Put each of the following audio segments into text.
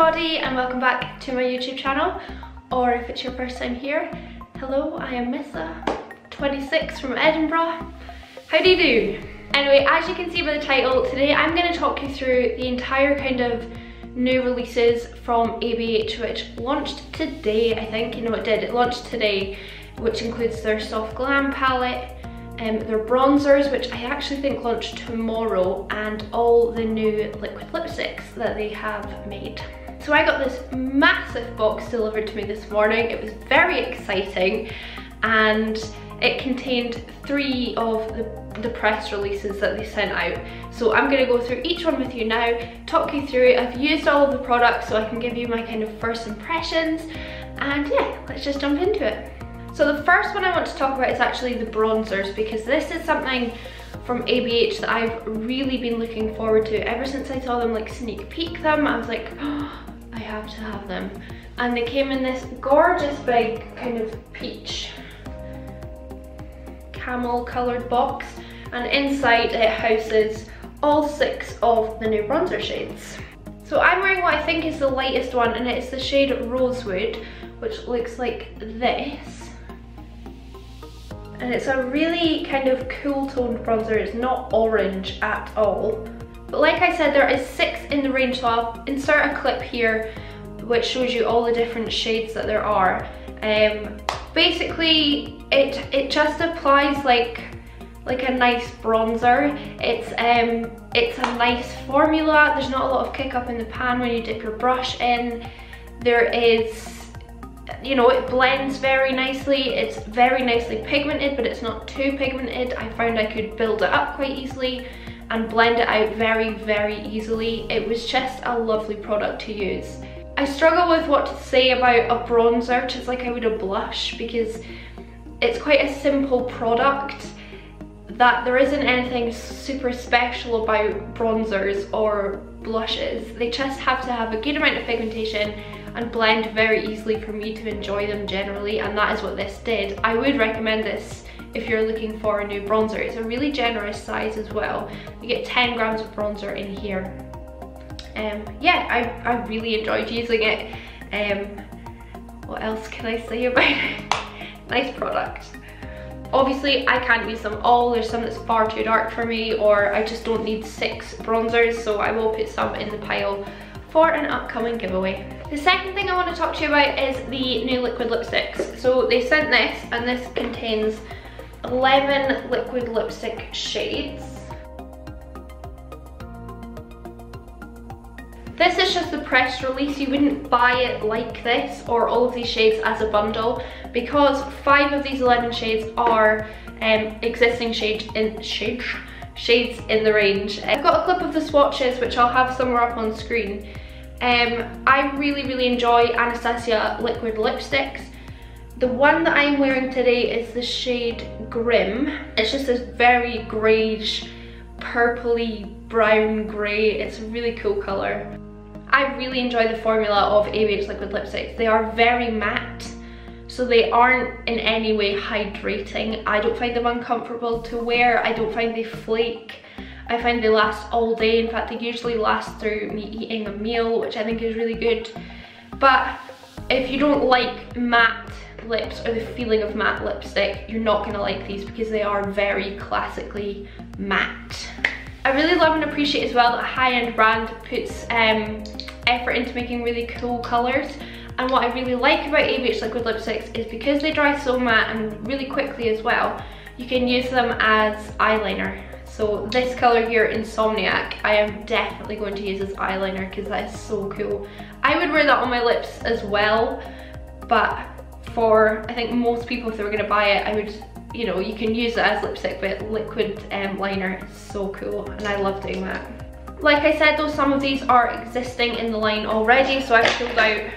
everybody and welcome back to my YouTube channel, or if it's your first time here, hello, I am Missa, 26 from Edinburgh. How do you do? Anyway, as you can see by the title, today I'm going to talk you through the entire kind of new releases from ABH, which launched today, I think. You know, it did, it launched today, which includes their soft glam palette, their bronzers, which I actually think launch tomorrow, and all the new liquid lipsticks that they have made. So I got this massive box delivered to me this morning. It was very exciting, and it contained 3 of the press releases that they sent out. So I'm going to go through each one with you now, talk you through it. I've used all of the products so I can give you my kind of first impressions, and yeah, let's just jump into it. So the first one I want to talk about is actually the bronzers, because this is something from ABH that I've really been looking forward to ever since I saw them like sneak peek them. I was like, oh, I have to have them. And they came in this gorgeous big kind of peach camel coloured box, and inside it houses all 6 of the new bronzer shades. So I'm wearing what I think is the lightest one, and it's the shade Rosewood, which looks like this. And it's a really kind of cool toned bronzer. It's not orange at all. But like I said, there is 6 in the range, so I'll insert a clip here which shows you all the different shades that there are. Basically, it just applies like a nice bronzer. It's a nice formula. There's not a lot of kick up in the pan when you dip your brush in. There is, you know, it blends very nicely. It's very nicely pigmented, but it's not too pigmented. I found I could build it up quite easily and blend it out very, very easily. It was just a lovely product to use. I struggle with what to say about a bronzer, just like I would a blush, because it's quite a simple product that there isn't anything super special about bronzers or blushes. They just have to have a good amount of pigmentation and blend very easily for me to enjoy them generally, and that is what this did. I would recommend this if you're looking for a new bronzer. It's a really generous size as well. You get 10 grams of bronzer in here. Yeah, I really enjoyed using it. What else can I say about it? Nice product. Obviously, I can't use them all. There's some that's far too dark for me, or I just don't need 6 bronzers, so I will put some in the pile for an upcoming giveaway. The second thing I want to talk to you about is the new liquid lipsticks. So they sent this, and this contains 11 liquid lipstick shades. This is just the press release. You wouldn't buy it like this or all of these shades as a bundle, because 5 of these 11 shades are existing shades in the range. I've got a clip of the swatches which I'll have somewhere up on screen. I really enjoy Anastasia liquid lipsticks. The one that I'm wearing today is the shade Grim. It's just this very greyish, purpley brown grey. It's a really cool colour. I really enjoy the formula of ABH liquid lipsticks. They are very matte, so they aren't in any way hydrating. I don't find them uncomfortable to wear. I don't find they flake. I find they last all day. In fact, they usually last through me eating a meal, which I think is really good. But if you don't like matte lips or the feeling of matte lipstick, you're not gonna like these, because they are very classically matte. I really love and appreciate as well that a high-end brand puts effort into making really cool colours. And what I really like about ABH liquid lipsticks is because they dry so matte and really quickly as well, you can use them as eyeliner. So this colour here, Insomniac, I am definitely going to use as eyeliner because that is so cool. I would wear that on my lips as well, but for, I think most people, if they were going to buy it, I would, you know, you can use it as lipstick, but liquid liner is so cool, and I love doing that. Like I said though, some of these are existing in the line already, so I've pulled out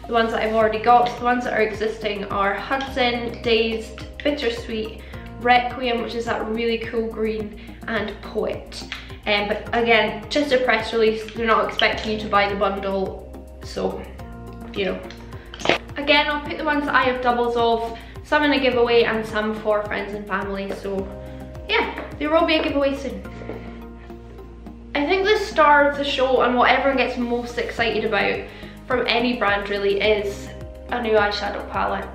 the ones that I've already got. So the ones that are existing are Hudson, Dazed, Bittersweet, Requiem, which is that really cool green, and Poet. But again, just a press release. They're not expecting you to buy the bundle, so, you know. Again, I'll put the ones that I have doubles of, some in a giveaway and some for friends and family, so yeah, there will be a giveaway soon. I think the star of the show and what everyone gets most excited about from any brand really is a new eyeshadow palette.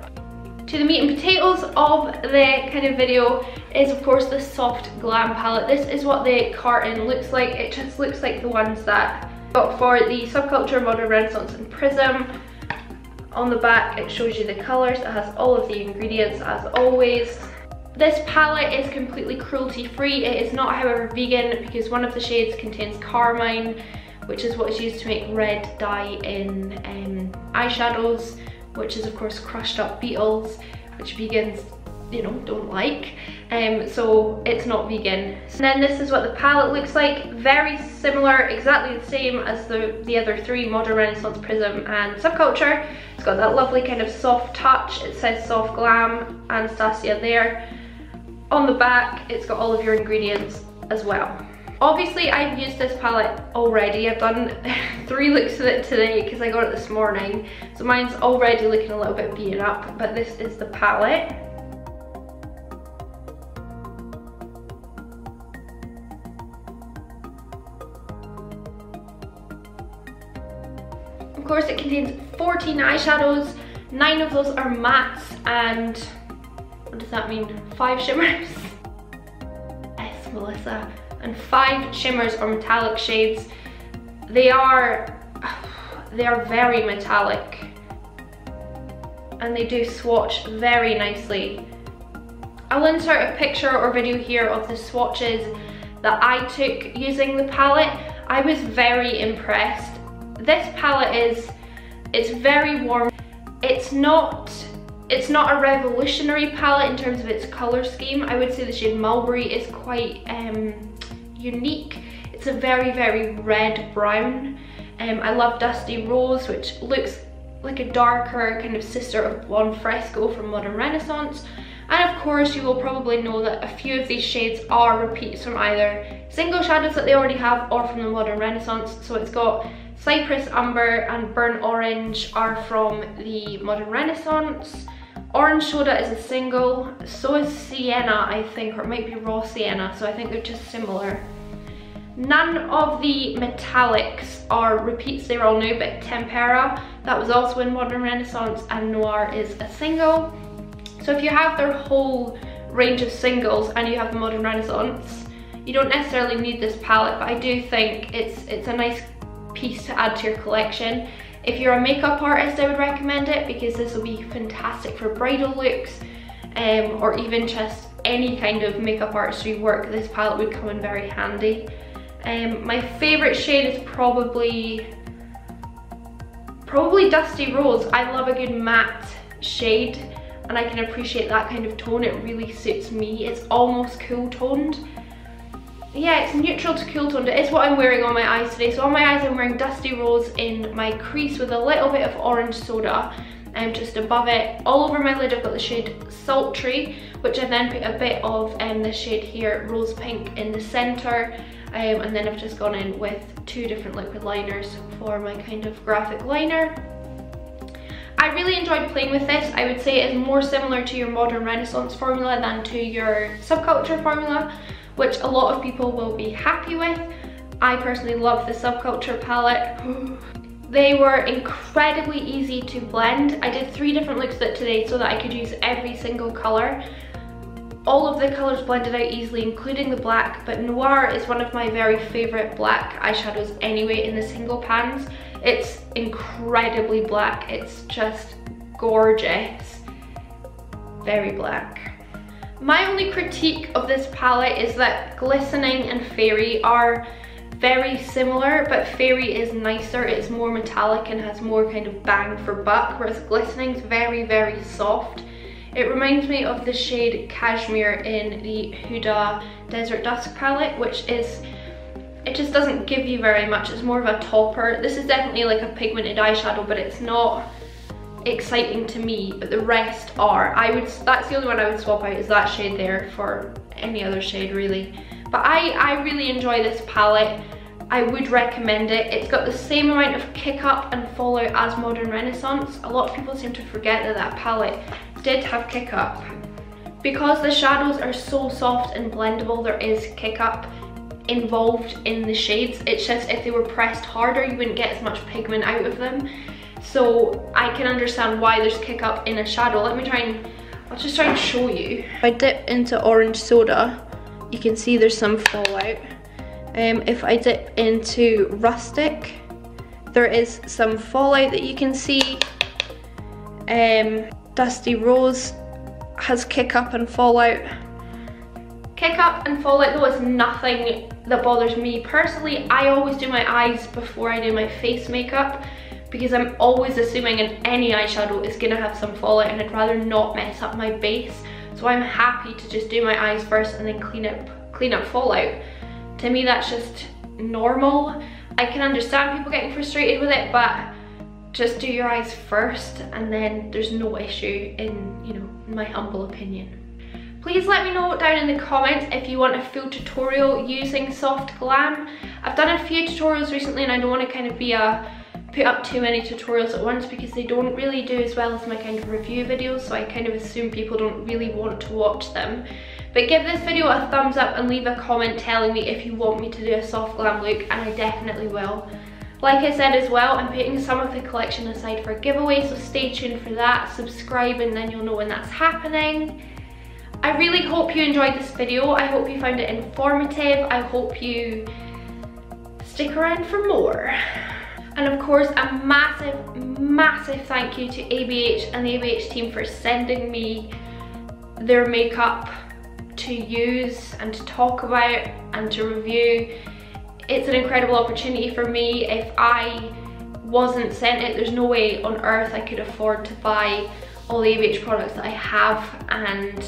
To the meat and potatoes of the kind of video is of course the soft Glam palette. This is what the carton looks like. It just looks like the ones that I got for the Subculture, Modern Renaissance and Prism. On the back it shows you the colours, it has all of the ingredients as always. This palette is completely cruelty free. It is not however vegan because one of the shades contains carmine, which is what is used to make red dye in eyeshadows, which is of course crushed up beetles, which vegans, you know, don't like. So it's not vegan. And then this is what the palette looks like. Very similar, exactly the same as the other three, Modern Renaissance, Prism and Subculture. It's got that lovely kind of soft touch. It says Soft Glam, Anastasia there. On the back, it's got all of your ingredients as well. Obviously, I've used this palette already. I've done 3 looks with it today because I got it this morning. So mine's already looking a little bit beaten up, but this is the palette. Of course, it contains 14 eyeshadows. 9 of those are mattes and, what does that mean? 5 shimmers? Yes, Melissa. And 5 shimmers or metallic shades. They are very metallic and they do swatch very nicely. I'll insert a picture or video here of the swatches that I took using the palette. I was very impressed. This palette it's very warm. It's not a revolutionary palette in terms of its color scheme. I would say the shade Mulberry is quite unique. It's a very red brown. I love Dusty Rose, which looks like a darker kind of sister of Blonde Fresco from Modern Renaissance. And of course you will probably know that a few of these shades are repeats from either single shadows that they already have or from the Modern Renaissance. So it's got Cypress Umber and Burnt Orange are from the Modern Renaissance. Orange Soda is a single, so is Sienna I think, or it might be Raw Sienna, so I think they're just similar. None of the metallics are repeats, they're all new, but Tempera, that was also in Modern Renaissance, and Noir is a single. So if you have their whole range of singles and you have the Modern Renaissance, you don't necessarily need this palette, but I do think it's a nice piece to add to your collection. If you're a makeup artist, I would recommend it because this will be fantastic for bridal looks, or even just any kind of makeup artistry work. This palette would come in very handy. My favourite shade is probably Dusty Rose. I love a good matte shade and I can appreciate that kind of tone. It really suits me. It's almost cool toned. Yeah, it's neutral to cool toned. It is what I'm wearing on my eyes today. So on my eyes I'm wearing Dusty Rose in my crease with a little bit of Orange Soda just above it. All over my lid I've got the shade Sultry, which I then put a bit of this shade here, Rose Pink, in the centre. And then I've just gone in with 2 different liquid liners for my kind of graphic liner. I really enjoyed playing with this. I would say it is more similar to your Modern Renaissance formula than to your Subculture formula, which a lot of people will be happy with. I personally love the Subculture palette. They were incredibly easy to blend. I did 3 different looks with it today so that I could use every single colour. All of the colours blended out easily, including the black, but Noir is one of my very favourite black eyeshadows anyway in the single pans. It's incredibly black, it's just gorgeous. Very black. My only critique of this palette is that Glistening and Fairy are very similar, but Fairy is nicer, it's more metallic and has more kind of bang for buck, whereas Glistening's very soft. It reminds me of the shade Cashmere in the Huda Desert Dusk palette, which is, it just doesn't give you very much. It's more of a topper. This is definitely like a pigmented eyeshadow, but it's not exciting to me, but the rest are. That's the only one I would swap out, is that shade there, for any other shade really. But I really enjoy this palette. I would recommend it. It's got the same amount of kick up and fallout as Modern Renaissance. A lot of people seem to forget that that palette did have kick up. Because the shadows are so soft and blendable, there is kick up involved in the shades. It's just if they were pressed harder, you wouldn't get as much pigment out of them. so I can understand why there's kick up in a shadow. I'll just try and show you. If I dip into orange soda, you can see there's some fallout. If I dip into rustic, there is some fallout that you can see. Dusty rose has kick up and fallout. Kick up and fallout though is nothing that bothers me personally. I always do my eyes before I do my face makeup because I'm always assuming any eyeshadow is gonna have some fallout, and I'd rather not mess up my base. So I'm happy to just do my eyes first and then clean up fallout. To me that's just normal. I can understand people getting frustrated with it, but just do your eyes first and then there's no issue in, you know, my humble opinion. Please let me know down in the comments if you want a full tutorial using Soft Glam. I've done a few tutorials recently and I don't want to kind of put up too many tutorials at once because they don't really do as well as my kind of review videos, so I kind of assume people don't really want to watch them. But give this video a thumbs up and leave a comment telling me if you want me to do a Soft Glam look, and I definitely will. Like I said as well, I'm putting some of the collection aside for a giveaway, so stay tuned for that. Subscribe and then you'll know when that's happening. I really hope you enjoyed this video. I hope you found it informative. I hope you stick around for more. And of course, a massive thank you to ABH and the ABH team for sending me their makeup to use and to talk about and to review. It's an incredible opportunity for me. If I wasn't sent it, there's no way on earth I could afford to buy all the ABH products that I have, and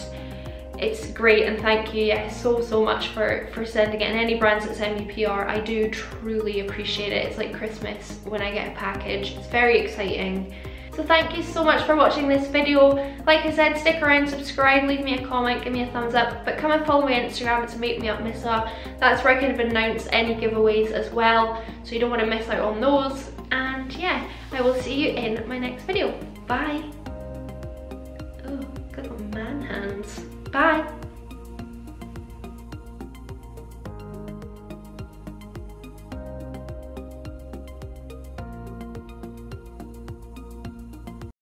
it's great, and thank you so much for sending it. And any brands that send me PR, I do truly appreciate it. It's like Christmas when I get a package. It's very exciting. So thank you so much for watching this video. Like I said, stick around, subscribe, leave me a comment, give me a thumbs up, but come and follow my Instagram. It's Makemeupmissa. That's where I kind of announce any giveaways as well, so you don't want to miss out on those. And yeah, I will see you in my next video. Bye. Oh, got man hands. Bye.